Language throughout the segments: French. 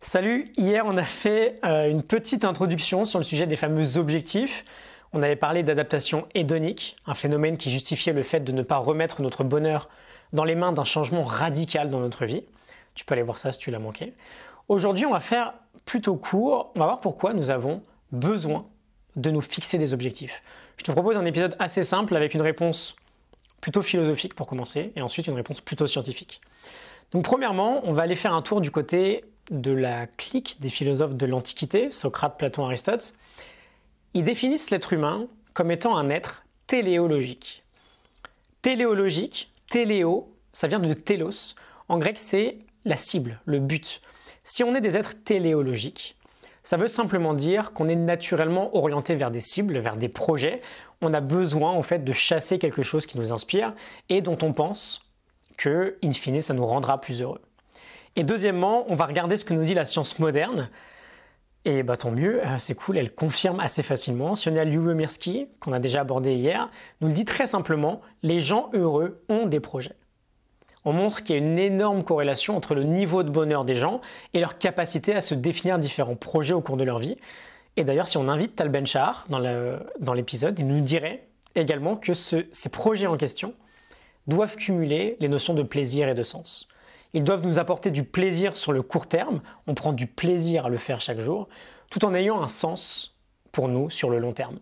Salut, hier on a fait une petite introduction sur le sujet des fameux objectifs. On avait parlé d'adaptation hédonique, un phénomène qui justifiait le fait de ne pas remettre notre bonheur dans les mains d'un changement radical dans notre vie. Tu peux aller voir ça si tu l'as manqué. Aujourd'hui on va faire plutôt court, on va voir pourquoi nous avons besoin de nous fixer des objectifs. Je te propose un épisode assez simple avec une réponse plutôt philosophique pour commencer et ensuite une réponse plutôt scientifique. Donc premièrement, on va aller faire un tour du côté de la clique des philosophes de l'Antiquité, Socrate, Platon, Aristote. Ils définissent l'être humain comme étant un être téléologique. Téléologique, téléo, ça vient de télos. En grec, c'est la cible, le but. Si on est des êtres téléologiques, ça veut simplement dire qu'on est naturellement orienté vers des cibles, vers des projets. On a besoin en fait de chasser quelque chose qui nous inspire et dont on pense que, in fine, ça nous rendra plus heureux. Et deuxièmement, on va regarder ce que nous dit la science moderne. Et bah tant mieux, c'est cool, elle confirme assez facilement. Sionel Lyubomirsky, qu'on a déjà abordé hier, nous le dit très simplement, les gens heureux ont des projets. On montre qu'il y a une énorme corrélation entre le niveau de bonheur des gens et leur capacité à se définir différents projets au cours de leur vie. Et d'ailleurs, si on invite Tal Ben-Shahar dans l'épisode, il nous dirait également que ces projets en question doivent cumuler les notions de plaisir et de sens. Ils doivent nous apporter du plaisir sur le court terme, on prend du plaisir à le faire chaque jour, tout en ayant un sens pour nous sur le long terme.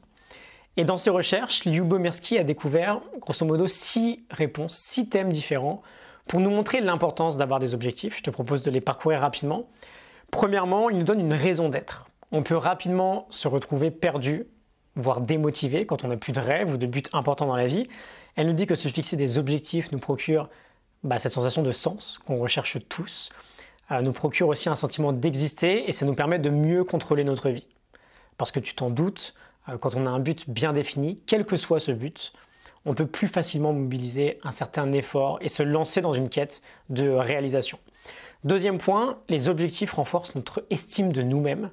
Et dans ses recherches, Lyubomirsky a découvert grosso modo 6 réponses, 6 thèmes différents pour nous montrer l'importance d'avoir des objectifs. Je te propose de les parcourir rapidement. Premièrement, il nous donne une raison d'être. On peut rapidement se retrouver perdu, voire démotivé quand on n'a plus de rêve ou de but important dans la vie. Elle nous dit que se fixer des objectifs nous procure cette sensation de sens qu'on recherche tous, nous procure aussi un sentiment d'exister et ça nous permet de mieux contrôler notre vie. Parce que tu t'en doutes, quand on a un but bien défini, quel que soit ce but, on peut plus facilement mobiliser un certain effort et se lancer dans une quête de réalisation. Deuxième point, les objectifs renforcent notre estime de nous-mêmes.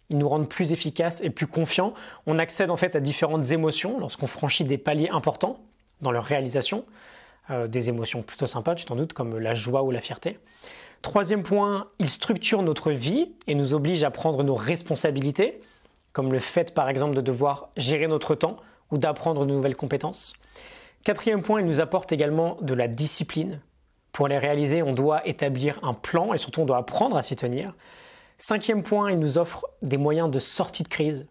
Ils nous rendent plus efficaces et plus confiants. On accède en fait à différentes émotions lorsqu'on franchit des paliers importants dans leur réalisation. Des émotions plutôt sympas, tu t'en doutes, comme la joie ou la fierté. Troisième point, il structure notre vie et nous oblige à prendre nos responsabilités, comme le fait par exemple de devoir gérer notre temps ou d'apprendre de nouvelles compétences. Quatrième point, il nous apporte également de la discipline. Pour les réaliser, on doit établir un plan et surtout on doit apprendre à s'y tenir. Cinquième point, il nous offre des moyens de sortie de crise.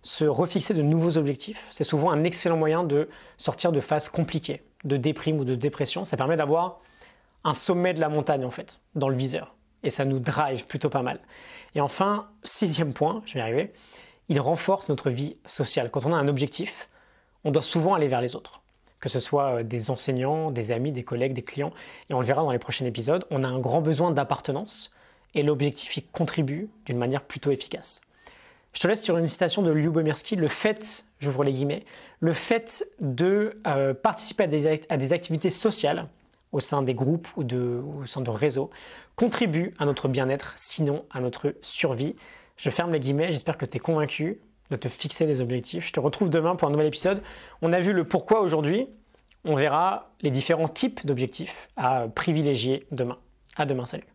Se refixer de nouveaux objectifs, c'est souvent un excellent moyen de sortir de phases compliquées, de déprime ou de dépression. Ça permet d'avoir un sommet de la montagne en fait, dans le viseur. Et ça nous drive plutôt pas mal. Et enfin, sixième point, je vais y arriver, il renforce notre vie sociale. Quand on a un objectif, on doit souvent aller vers les autres. Que ce soit des enseignants, des amis, des collègues, des clients. Et on le verra dans les prochains épisodes, on a un grand besoin d'appartenance. Et l'objectif y contribue d'une manière plutôt efficace. Je te laisse sur une citation de Lyubomirsky, le fait, j'ouvre les guillemets, le fait de participer à des activités sociales au sein des groupes ou au sein de réseaux contribue à notre bien-être, sinon à notre survie. Je ferme les guillemets, j'espère que tu es convaincu de te fixer des objectifs. Je te retrouve demain pour un nouvel épisode. On a vu le pourquoi aujourd'hui, on verra les différents types d'objectifs à privilégier demain. À demain, salut.